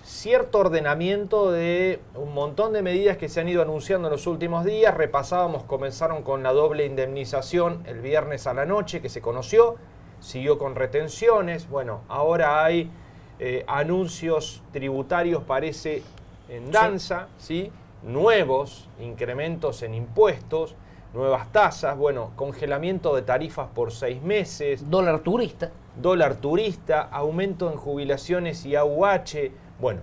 cierto ordenamiento de un montón de medidas que se han ido anunciando en los últimos días. Repasábamos, comenzaron con la doble indemnización el viernes a la noche que se conoció, siguió con retenciones. Bueno, ahora hay anuncios tributarios, parece, en danza, ¿sí? Nuevos incrementos en impuestos, nuevas tasas, bueno, congelamiento de tarifas por 6 meses. Dólar turista, aumento en jubilaciones y AUH. Bueno,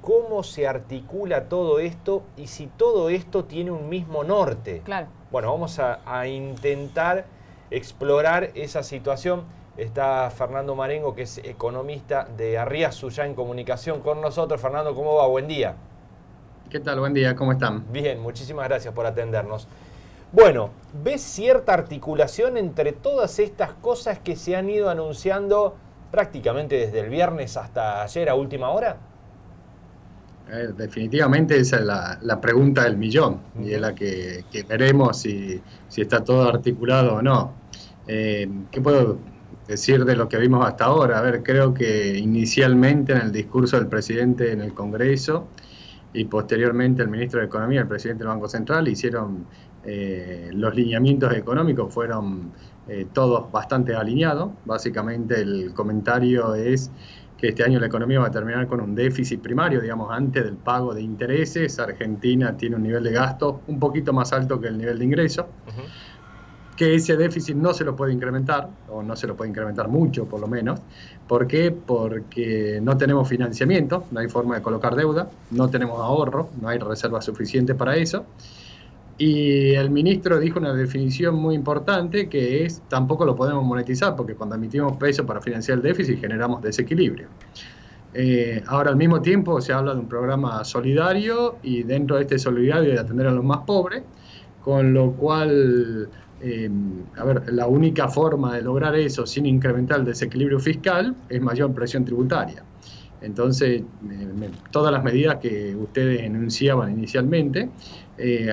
¿cómo se articula todo esto y si todo esto tiene un mismo norte? Claro. Bueno, vamos a intentar explorar esa situación. Está Fernando Marengo, que es economista de Arriazu, ya en comunicación con nosotros. Fernando, ¿cómo va? Buen día. ¿Qué tal? Buen día, ¿cómo están? Bien, muchísimas gracias por atendernos. Bueno, ¿ves cierta articulación entre todas estas cosas que se han ido anunciando prácticamente desde el viernes hasta ayer a última hora? Definitivamente esa es la pregunta del millón, y es la que veremos si está todo articulado o no. ¿Qué puedo decir de lo que vimos hasta ahora? A ver, creo que inicialmente en el discurso del presidente en el Congreso y posteriormente el ministro de Economía, el presidente del Banco Central, hicieron los lineamientos económicos, fueron todos bastante alineados. Básicamente el comentario es que este año la economía va a terminar con un déficit primario, digamos, antes del pago de intereses. Argentina tiene un nivel de gasto un poquito más alto que el nivel de ingreso, que ese déficit no se lo puede incrementar, o no se lo puede incrementar mucho por lo menos. ¿Por qué? Porque no tenemos financiamiento, no hay forma de colocar deuda, no tenemos ahorro, no hay reservas suficientes para eso. Y el ministro dijo una definición muy importante que es, tampoco lo podemos monetizar, porque cuando emitimos pesos para financiar el déficit generamos desequilibrio. Ahora, al mismo tiempo, se habla de un programa solidario, y dentro de este solidario de atender a los más pobres, con lo cual, la única forma de lograr eso sin incrementar el desequilibrio fiscal es mayor presión tributaria. Entonces, todas las medidas que ustedes enunciaban inicialmente,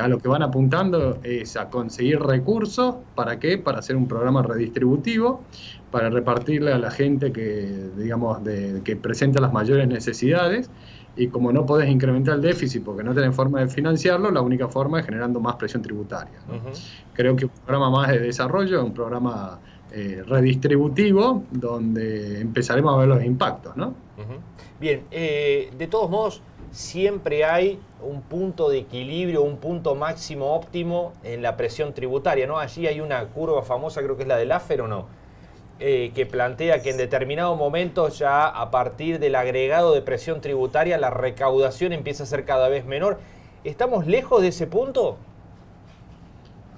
a lo que van apuntando es a conseguir recursos. ¿Para qué? Para hacer un programa redistributivo, para repartirle a la gente que, digamos, que presenta las mayores necesidades. Y como no podés incrementar el déficit porque no tenés forma de financiarlo, la única forma es generando más presión tributaria, ¿no? Creo que un programa más de desarrollo, un programa redistributivo, donde empezaremos a ver los impactos, ¿no? Bien, de todos modos, siempre hay un punto de equilibrio, un punto máximo óptimo en la presión tributaria, ¿no? Allí hay una curva famosa, creo que es la del Laffer, ¿o no? Que plantea que en determinado momento, ya a partir del agregado de presión tributaria, la recaudación empieza a ser cada vez menor. ¿Estamos lejos de ese punto?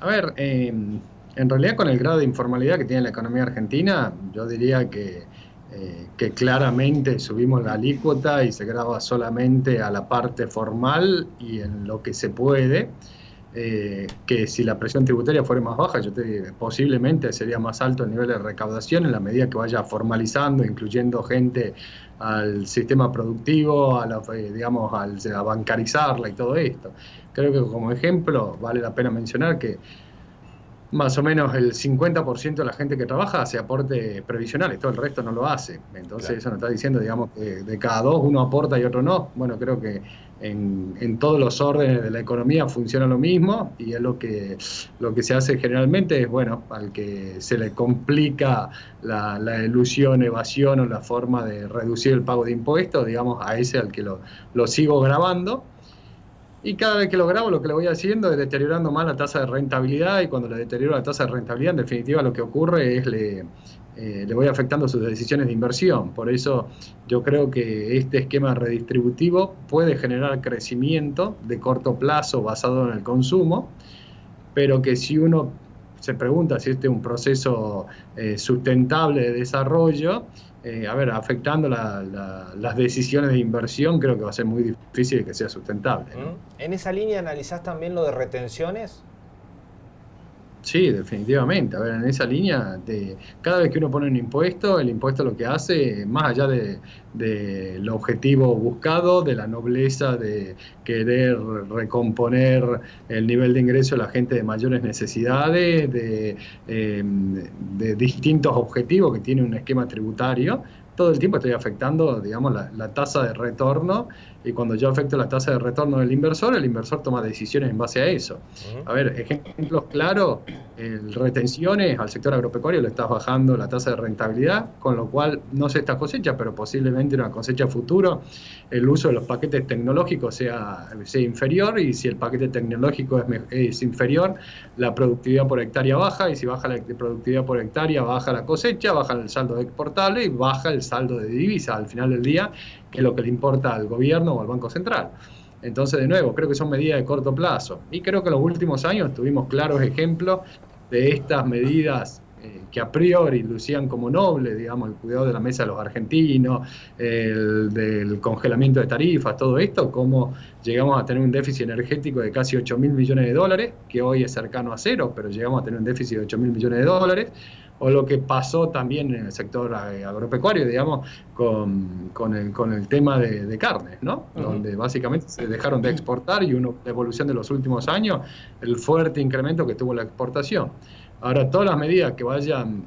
A ver, en realidad, con el grado de informalidad que tiene la economía argentina, yo diría que claramente subimos la alícuota y se graba solamente a la parte formal y en lo que se puede. Que si la presión tributaria fuera más baja, posiblemente sería más alto el nivel de recaudación en la medida que vaya formalizando, incluyendo gente al sistema productivo, digamos, a bancarizarla y todo esto. Creo que como ejemplo vale la pena mencionar que más o menos el 50% de la gente que trabaja hace aportes previsionales, todo el resto no lo hace. Entonces, claro, eso nos está diciendo, digamos, que de cada dos uno aporta y otro no. Bueno, creo que en todos los órdenes de la economía funciona lo mismo, y es lo que se hace generalmente es, bueno, al que se le complica la elusión, evasión o la forma de reducir el pago de impuestos, digamos, a ese al que lo sigo grabando. Y cada vez que lo grabo, lo que le voy haciendo es deteriorando más la tasa de rentabilidad, y cuando le deterioro la tasa de rentabilidad, en definitiva lo que ocurre es le voy afectando sus decisiones de inversión. Por eso yo creo que este esquema redistributivo puede generar crecimiento de corto plazo basado en el consumo, pero que si uno se pregunta si este es un proceso sustentable de desarrollo, afectando las decisiones de inversión, creo que va a ser muy difícil que sea sustentable, ¿no? ¿En esa línea analizás también lo de retenciones? Sí, definitivamente. A ver, en esa línea, cada vez que uno pone un impuesto, el impuesto lo que hace, más allá del objetivo buscado, de la nobleza de querer recomponer el nivel de ingreso de la gente de mayores necesidades, de distintos objetivos que tiene un esquema tributario, todo el tiempo estoy afectando, digamos, la tasa de retorno, y cuando yo afecto la tasa de retorno del inversor, el inversor toma decisiones en base a eso. A ver, ejemplos claros, retenciones al sector agropecuario le estás bajando la tasa de rentabilidad, con lo cual no sé esta cosecha, pero posiblemente una cosecha futuro, el uso de los paquetes tecnológicos sea inferior, y si el paquete tecnológico es inferior, la productividad por hectárea baja, y si baja la productividad por hectárea, baja la cosecha, baja el saldo exportable y baja el saldo de divisa al final del día, que es lo que le importa al gobierno o al Banco Central. Entonces, de nuevo, creo que son medidas de corto plazo. Y creo que en los últimos años tuvimos claros ejemplos de estas medidas que a priori lucían como nobles, digamos, el cuidado de la mesa de los argentinos, el del congelamiento de tarifas, todo esto, cómo llegamos a tener un déficit energético de casi 8.000 millones de dólares, que hoy es cercano a cero, pero llegamos a tener un déficit de 8.000 millones de dólares, o lo que pasó también en el sector agropecuario, digamos, con el tema de carnes, ¿no? Donde básicamente se dejaron de exportar, y la evolución de los últimos años, el fuerte incremento que tuvo la exportación. Ahora, todas las medidas que vayan,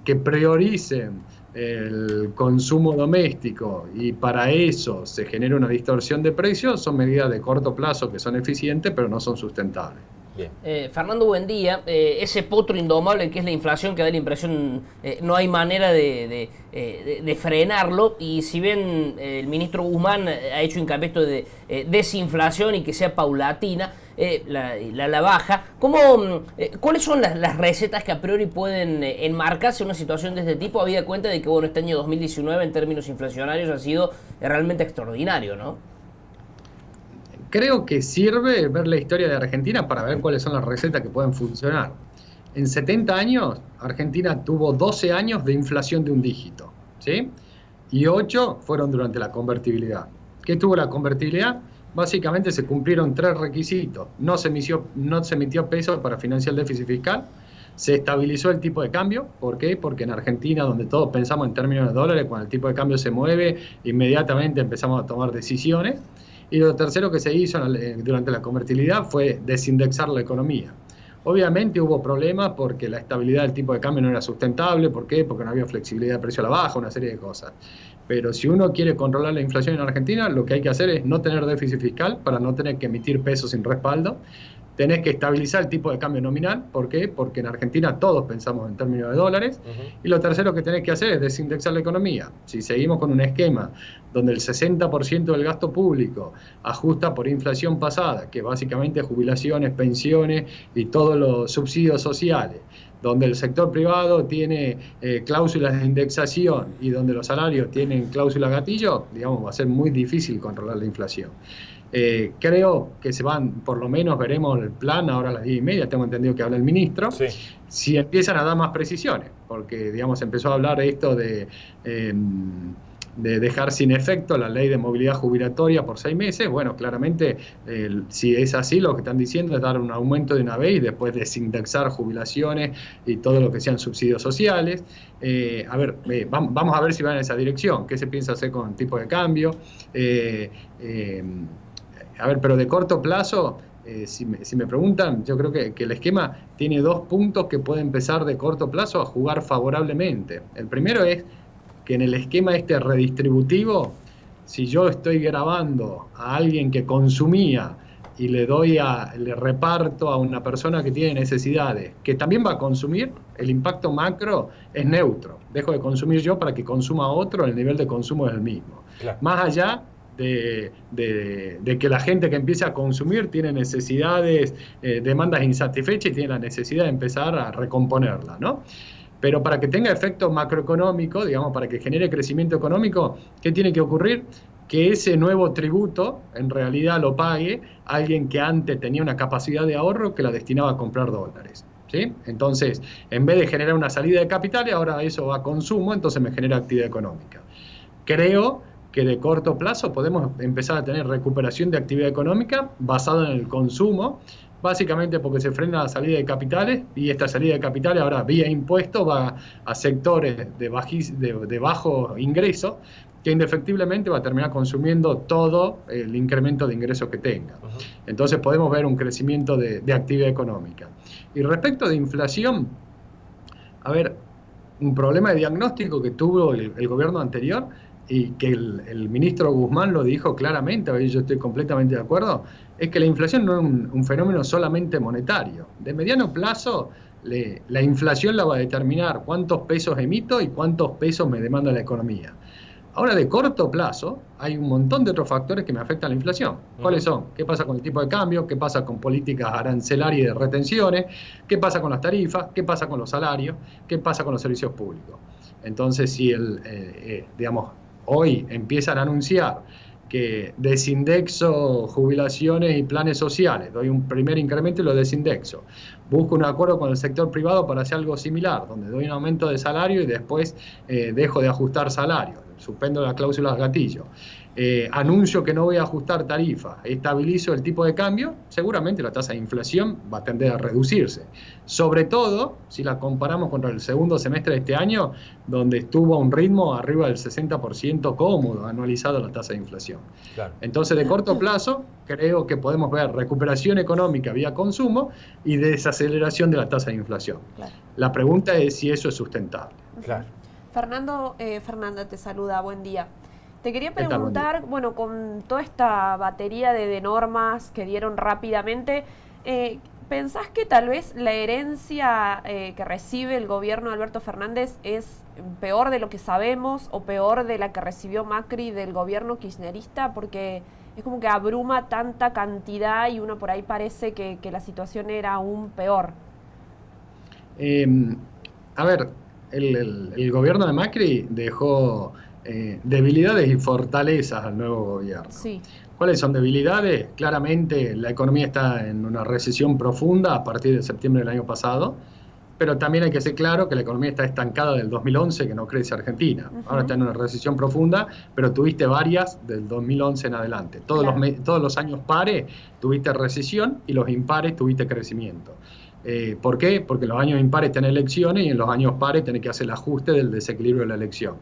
que prioricen el consumo doméstico, y para eso se genera una distorsión de precios, son medidas de corto plazo que son eficientes, pero no son sustentables. Bien. Fernando, buen día. Ese potro indomable que es la inflación, que da la impresión no hay manera de frenarlo, y si bien el ministro Guzmán ha hecho hincapié esto de desinflación y que sea paulatina, la baja, ¿cuáles son las recetas que a priori pueden enmarcarse en una situación de este tipo, habida cuenta de que este año 2019 en términos inflacionarios ha sido realmente extraordinario, ¿no? Creo que sirve ver la historia de Argentina para ver cuáles son las recetas que pueden funcionar. En 70 años, Argentina tuvo 12 años de inflación de un dígito, ¿sí? Y 8 fueron durante la convertibilidad. ¿Qué tuvo la convertibilidad? Básicamente se cumplieron 3 requisitos. No se emitió peso para financiar el déficit fiscal. Se estabilizó el tipo de cambio. ¿Por qué? Porque en Argentina, donde todos pensamos en términos de dólares, cuando el tipo de cambio se mueve, inmediatamente empezamos a tomar decisiones. Y lo tercero que se hizo durante la convertibilidad fue desindexar la economía. Obviamente hubo problemas porque la estabilidad del tipo de cambio no era sustentable. ¿Por qué? Porque no había flexibilidad de precio a la baja, una serie de cosas. Pero si uno quiere controlar la inflación en Argentina, lo que hay que hacer es no tener déficit fiscal para no tener que emitir pesos sin respaldo. Tenés que estabilizar el tipo de cambio nominal. ¿Por qué? Porque en Argentina todos pensamos en términos de dólares. Y lo tercero que tenés que hacer es desindexar la economía. Si seguimos con un esquema donde el 60% del gasto público ajusta por inflación pasada, que básicamente jubilaciones, pensiones y todos los subsidios sociales, donde el sector privado tiene cláusulas de indexación y donde los salarios tienen cláusulas gatillo, digamos, va a ser muy difícil controlar la inflación. Creo que por lo menos veremos el plan ahora a las 10:30, tengo entendido que habla el ministro, sí. Si empiezan a dar más precisiones, porque digamos empezó a hablar esto de dejar sin efecto la ley de movilidad jubilatoria por 6 meses. Bueno, claramente si es así, lo que están diciendo es dar un aumento de una vez y después desindexar jubilaciones y todo lo que sean subsidios sociales. Vamos a ver si van en esa dirección. ¿Qué se piensa hacer con el tipo de cambio? Pero de corto plazo, si me preguntan, yo creo que el esquema tiene 2 puntos que puede empezar de corto plazo a jugar favorablemente. El primero es que en el esquema redistributivo, si yo estoy grabando a alguien que consumía y le reparto a una persona que tiene necesidades, que también va a consumir, el impacto macro es neutro. Dejo de consumir yo para que consuma otro, el nivel de consumo es el mismo. Claro. Más allá de que la gente que empieza a consumir tiene necesidades, demandas insatisfechas y tiene la necesidad de empezar a recomponerla, ¿no? Pero para que tenga efecto macroeconómico, digamos, para que genere crecimiento económico, ¿qué tiene que ocurrir? Que ese nuevo tributo en realidad lo pague alguien que antes tenía una capacidad de ahorro que la destinaba a comprar dólares, ¿sí? Entonces, en vez de generar una salida de capitales, ahora eso va a consumo, entonces me genera actividad económica. Creo que de corto plazo podemos empezar a tener recuperación de actividad económica basada en el consumo, básicamente porque se frena la salida de capitales, y esta salida de capitales ahora vía impuestos va a sectores de bajo ingreso, que indefectiblemente va a terminar consumiendo todo el incremento de ingresos que tenga. Entonces podemos ver un crecimiento de actividad económica. Y respecto de inflación, un problema de diagnóstico que tuvo el gobierno anterior y que el ministro Guzmán lo dijo claramente, ahí yo estoy completamente de acuerdo, es que la inflación no es un fenómeno solamente monetario. De mediano plazo, la inflación la va a determinar cuántos pesos emito y cuántos pesos me demanda la economía. Ahora, de corto plazo, hay un montón de otros factores que me afectan la inflación. ¿Cuáles son? ¿Qué pasa con el tipo de cambio? ¿Qué pasa con políticas arancelarias y de retenciones? ¿Qué pasa con las tarifas? ¿Qué pasa con los salarios? ¿Qué pasa con los servicios públicos? Entonces, si digamos, hoy empiezan a anunciar que desindexo jubilaciones y planes sociales, doy un primer incremento y lo desindexo, busco un acuerdo con el sector privado para hacer algo similar, donde doy un aumento de salario y después dejo de ajustar salario, suspendo las cláusulas gatillo, anuncio que no voy a ajustar tarifas, estabilizo el tipo de cambio, seguramente la tasa de inflación va a tender a reducirse. Sobre todo si la comparamos contra el segundo semestre de este año, donde estuvo a un ritmo arriba del 60% cómodo anualizado la tasa de inflación. Claro. Entonces, de corto plazo, creo que podemos ver recuperación económica vía consumo y desaceleración de la tasa de inflación. Claro. La pregunta es si eso es sustentable. Claro. Fernanda te saluda, buen día. Te quería preguntar, bueno, con toda esta batería de normas que dieron rápidamente, ¿pensás que tal vez la herencia que recibe el gobierno de Alberto Fernández es peor de lo que sabemos o peor de la que recibió Macri del gobierno kirchnerista? Porque es como que abruma tanta cantidad y uno por ahí parece que la situación era aún peor. A ver, el gobierno de Macri dejó debilidades y fortalezas al nuevo gobierno. Sí. ¿Cuáles son debilidades? Claramente la economía está en una recesión profunda a partir de septiembre del año pasado, pero también hay que ser claro que la economía está estancada del 2011, que no crece Argentina. Ahora está en una recesión profunda, pero tuviste varias del 2011 en adelante. Todos los años pares tuviste recesión y los impares tuviste crecimiento. ¿Por qué? Porque en los años impares tenés elecciones y en los años pares tenés que hacer el ajuste del desequilibrio de la elección.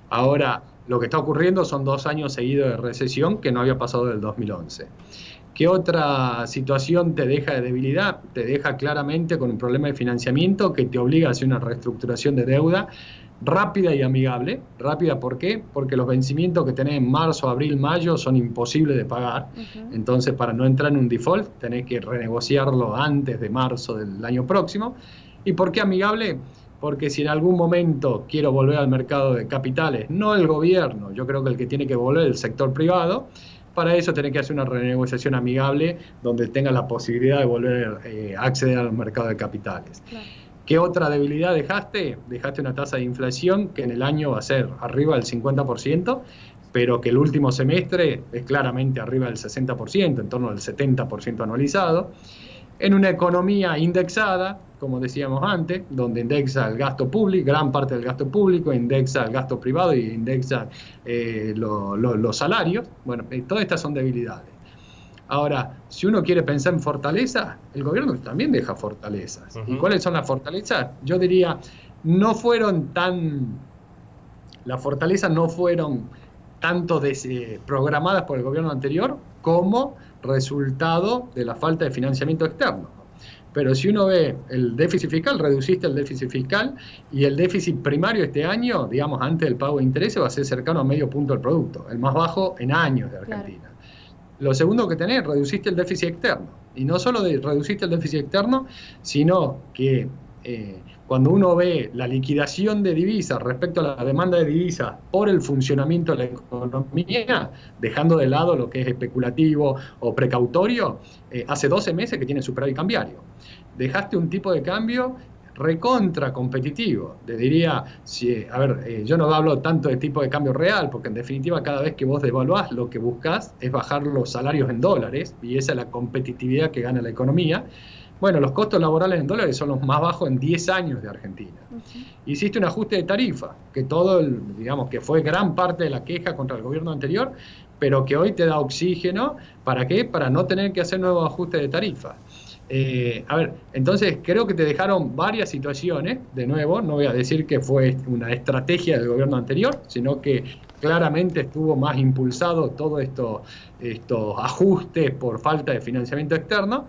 Ahora, lo que está ocurriendo son 2 años seguidos de recesión que no había pasado del 2011. ¿Qué otra situación te deja de debilidad? Te deja claramente con un problema de financiamiento que te obliga a hacer una reestructuración de deuda rápida y amigable. Rápida, ¿por qué? Porque los vencimientos que tenés en marzo, abril, mayo son imposibles de pagar. Entonces, para no entrar en un default, tenés que renegociarlo antes de marzo del año próximo. ¿Y por qué amigable? Porque si en algún momento quiero volver al mercado de capitales, no el gobierno, yo creo que el que tiene que volver es el sector privado, para eso tenés que hacer una renegociación amigable donde tengas la posibilidad de volver a acceder al mercado de capitales. Claro. ¿Qué otra debilidad dejaste? Dejaste una tasa de inflación que en el año va a ser arriba del 50%, pero que el último semestre es claramente arriba del 60%, en torno al 70% anualizado. En una economía indexada, como decíamos antes, donde indexa el gasto público, gran parte del gasto público, indexa el gasto privado y indexa los salarios. Bueno, todas estas son debilidades. Ahora, si uno quiere pensar en fortalezas, el gobierno también deja fortalezas. ¿Y cuáles son las fortalezas? Yo diría, las fortalezas no fueron tanto programadas por el gobierno anterior como resultado de la falta de financiamiento externo. Pero si uno ve el déficit fiscal, reduciste el déficit fiscal y el déficit primario este año, digamos, antes del pago de intereses, va a ser cercano a medio punto del producto, el más bajo en años de Argentina. Claro. Lo segundo que tenés, reduciste el déficit externo. Y no solo reduciste el déficit externo, sino que cuando uno ve la liquidación de divisas respecto a la demanda de divisas por el funcionamiento de la economía, dejando de lado lo que es especulativo o precautorio, hace 12 meses que tiene superávit cambiario. Dejaste un tipo de cambio recontra competitivo. Te diría, yo no hablo tanto de tipo de cambio real, porque en definitiva cada vez que vos devaluás, lo que buscás es bajar los salarios en dólares, y esa es la competitividad que gana la economía. Bueno, los costos laborales en dólares son los más bajos en 10 años de Argentina. Hiciste un ajuste de tarifa, que que fue gran parte de la queja contra el gobierno anterior, pero que hoy te da oxígeno. ¿Para qué? Para no tener que hacer nuevos ajustes de tarifa. Entonces creo que te dejaron varias situaciones. De nuevo, no voy a decir que fue una estrategia del gobierno anterior, sino que claramente estuvo más impulsado todos estos ajustes por falta de financiamiento externo,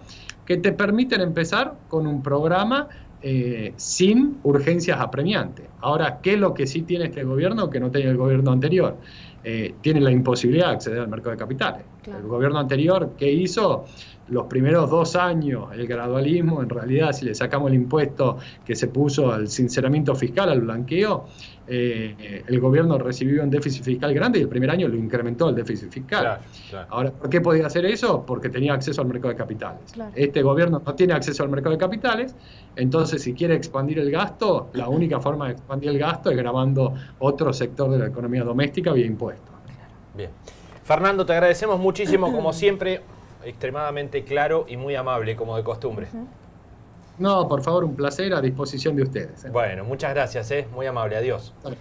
que te permiten empezar con un programa sin urgencias apremiantes. Ahora, ¿qué es lo que sí tiene este gobierno que no tenía el gobierno anterior? Tiene la imposibilidad de acceder al mercado de capitales. Claro. El gobierno anterior, ¿qué hizo? Los primeros 2 años, el gradualismo, en realidad, si le sacamos el impuesto que se puso al sinceramiento fiscal, al blanqueo, el gobierno recibió un déficit fiscal grande y el primer año lo incrementó el déficit fiscal. Claro, claro. Ahora, ¿por qué podía hacer eso? Porque tenía acceso al mercado de capitales. Claro. Este gobierno no tiene acceso al mercado de capitales, entonces si quiere expandir el gasto, la única forma de expandir el gasto es gravando otro sector de la economía doméstica vía impuestos. Bien. Fernando, te agradecemos muchísimo, como siempre, extremadamente claro y muy amable, como de costumbre. No, por favor, un placer, a disposición de ustedes. Bueno, muchas gracias, muy amable, adiós. Vale.